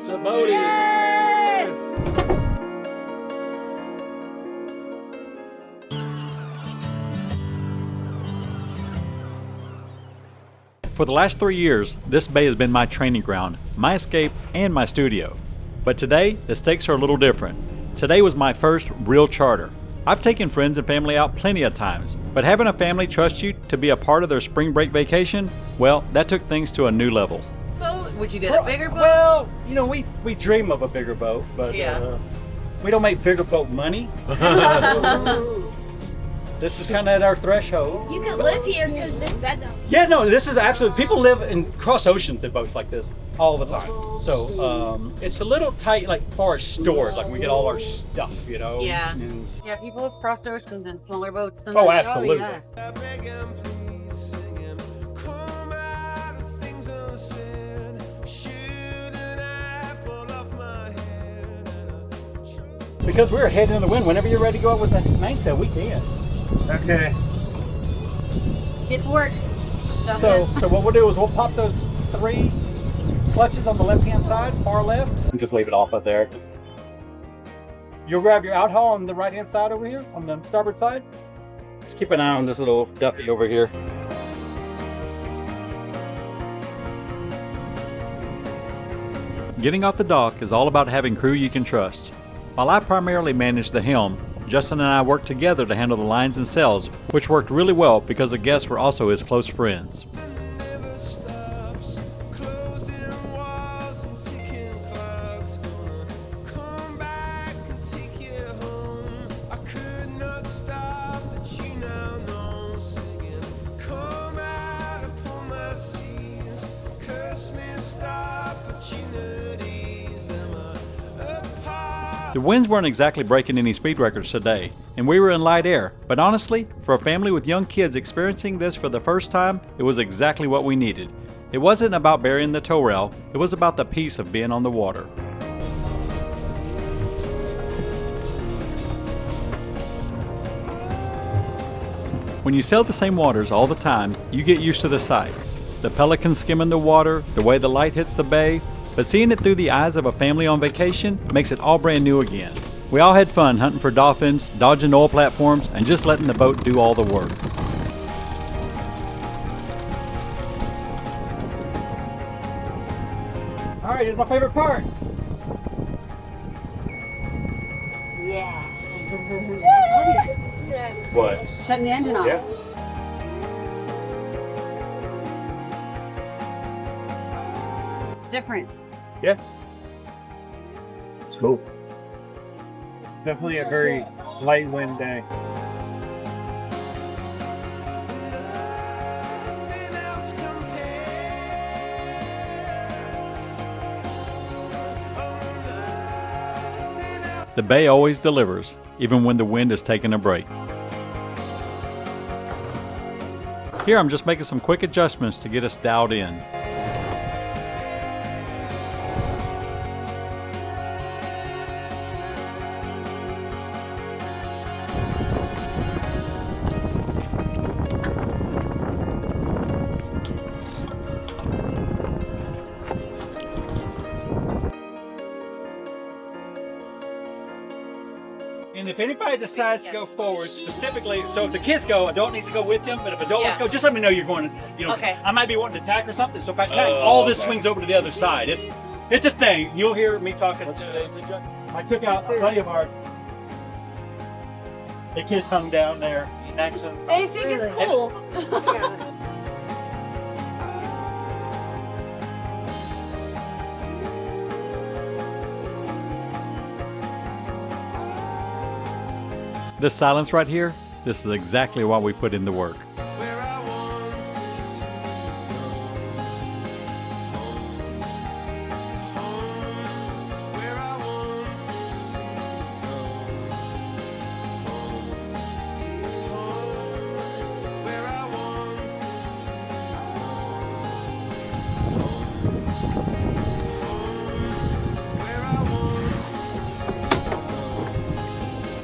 Sailboating. Yes! For the last 3 years, this bay has been my training ground, my escape, and my studio. But today, the stakes are a little different. Today was my first real charter. I've taken friends and family out plenty of times, but having a family trust you to be a part of their spring break vacation, well, that took things to a new level. Boat? Would you get a bigger boat? Well, you know, we dream of a bigger boat, but we don't make bigger boat money. This is kind of at our threshold. You can live here because there's bed though. Yeah, no, this is absolutely, people live in cross oceans in boats like this all the time. So it's a little tight, like far as storage, like we get all our stuff, you know? Yeah. And, Yeah, people have crossed oceans in smaller boats than Oh, that. absolutely. Oh, because we're heading in the wind, whenever you're ready to go out with the mainsail, we can. Okay. yeah. Get to work. Jump So in. what we'll do is we'll pop those 3 clutches on the left-hand side, far left, and just leave it off of there. You'll grab your out haul on the right-hand side over here, on the starboard side. Just keep an eye on this little duffy over here. Getting off the dock is all about having crew you can trust. While I primarily manage the helm, Justin and I worked together to handle the lines and sails, which worked really well because the guests were also his close friends. The winds weren't exactly breaking any speed records today, and we were in light air, but honestly, for a family with young kids experiencing this for the first time, it was exactly what we needed. It wasn't about burying the tow rail, it was about the peace of being on the water. When you sail the same waters all the time, you get used to the sights. The pelicans skimming the water, the way the light hits the bay, but seeing it through the eyes of a family on vacation makes it all brand new again. We all had fun hunting for dolphins, dodging oil platforms, and just letting the boat do all the work. All right, here's my favorite part. Yes. What? Shutting the engine off. Yeah. It's different. Yeah. It's cool. Definitely a very light wind day. The bay always delivers, even when the wind is taking a break. Here I'm just making some quick adjustments to get us dialed in. And if anybody decides to go forward specifically, so if the kids go, adult needs to go with them, but if adult wants to go, just let me know you're going, you know, Okay. I might be wanting to tack or something, so if I tack, all this swings over to the other side. It's a thing. You'll hear me talking to Justin. I took out a buddy of ours. The kids hung down there next to They think it's cool. This silence right here, this is exactly why we put in the work.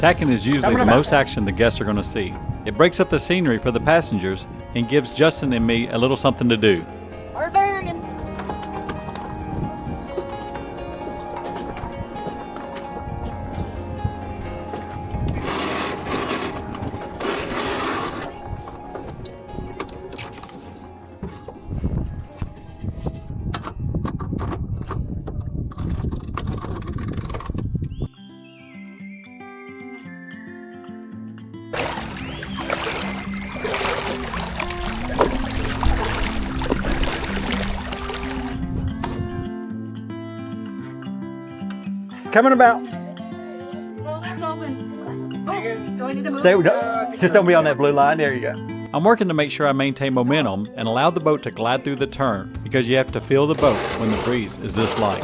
Tacking is usually the most action the guests are going to see. It breaks up the scenery for the passengers and gives Justin and me a little something to do. We're burning. Coming about. Oh, that's open. Oh, do I need to move? Stay, just don't be on that blue line. There you go. I'm working to make sure I maintain momentum and allow the boat to glide through the turn because you have to feel the boat when the breeze is this light.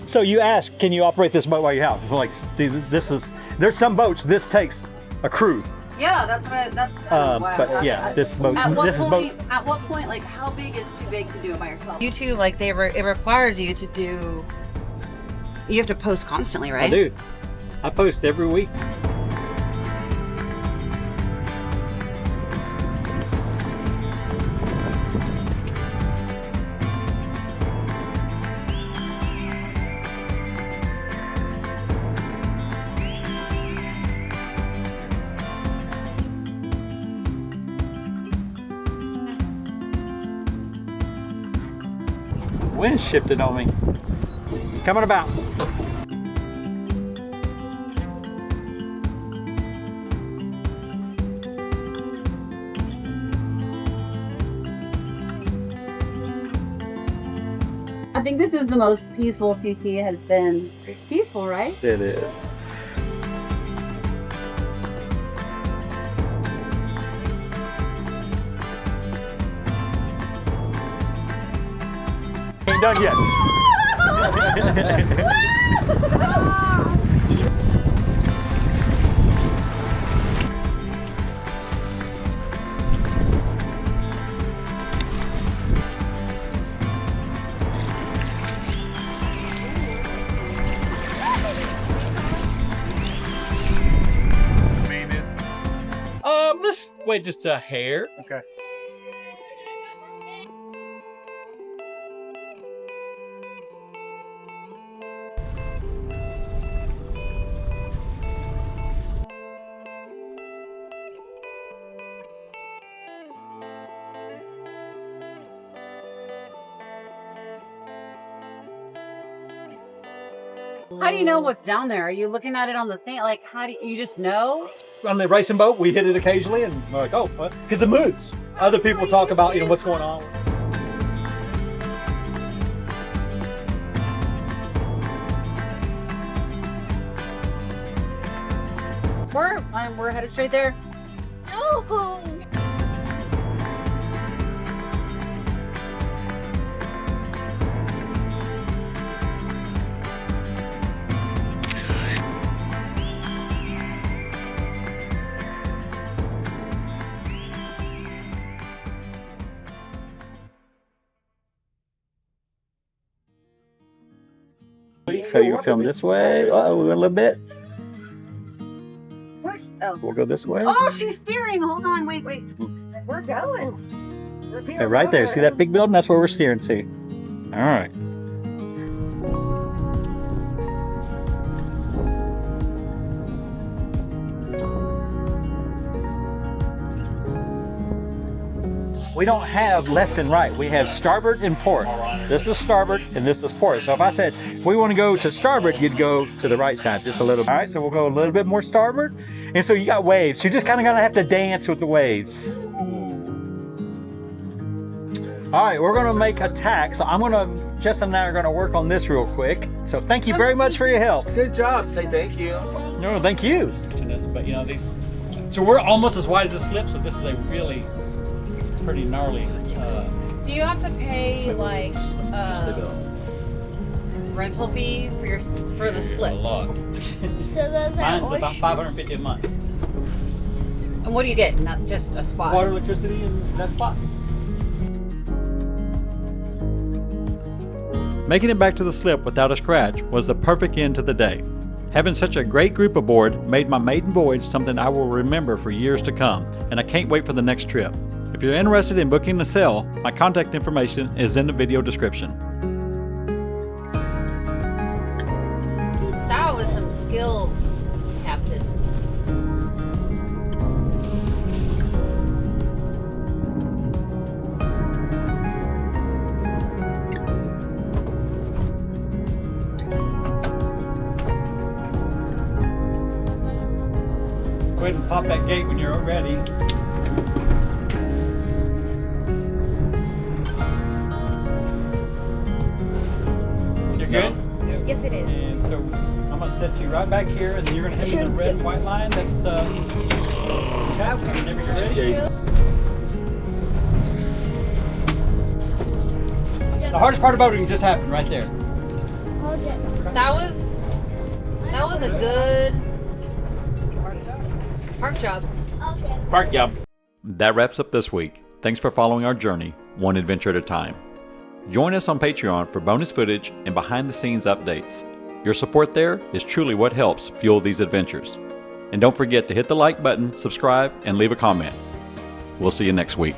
So you ask, can you operate this boat while you're out? It's like, there's some boats this takes a crew. Yeah, that's what wow. But yeah, this boat. At what this point? is boat. At what point? Like, how big is too big to do it by yourself? YouTube, like it requires you to do. You have to post constantly, right? I do. I post every week. Wind shifted on me. Coming about. I think this is the most peaceful CC has been. It's peaceful, right? It is. Ain't done yet. Let's wait just a hair. Okay. How do you know what's down there? Are you looking at it on the thing? Like, how do you just know? On the racing boat, we hit it occasionally, and we're like, oh, because it moves. Other people talk about, what's going on. We're headed straight there. No. So you film this way. Uh-oh, a little bit. Oh. We'll go this way. Oh, she's steering. Hold on. Wait. We're going. Okay, right there. See that big building? That's where we're steering to. All right. We don't have left and right. We have starboard and port. This is starboard and this is port. So if I said, if we want to go to starboard, you'd go to the right side just a little bit. All right, so we'll go a little bit more starboard. And so you got waves. You're just kind of going to have to dance with the waves. All right, we're going to make a tack. So Justin and I are going to work on this real quick. So thank you very much for your help. Good job. Say thank you. No, thank you. But these. So we're almost as wide as this slip. So this is a really pretty gnarly. So you have to pay like rental fee for the A slip. lot. So those are Mine's about $550 a month. And what do you get? Not just a spot. Water, electricity, and that spot. Making it back to the slip without a scratch was the perfect end to the day. Having such a great group aboard made my maiden voyage something I will remember for years to come, and I can't wait for the next trip. If you're interested in booking a sail, my contact information is in the video description. That was some skills, Captain. Go ahead and pop that gate when you're ready. Good? Yes, it is. And so I'm gonna set you right back here, and then you're gonna head to the red and white line. That's okay. Whenever you're ready. The hardest part of boating just happened right there. Okay. That was a good park job. Okay. Park job. That wraps up this week. Thanks for following our journey, one adventure at a time. Join us on Patreon for bonus footage and behind-the-scenes updates. Your support there is truly what helps fuel these adventures. And don't forget to hit the like button, subscribe, and leave a comment. We'll see you next week.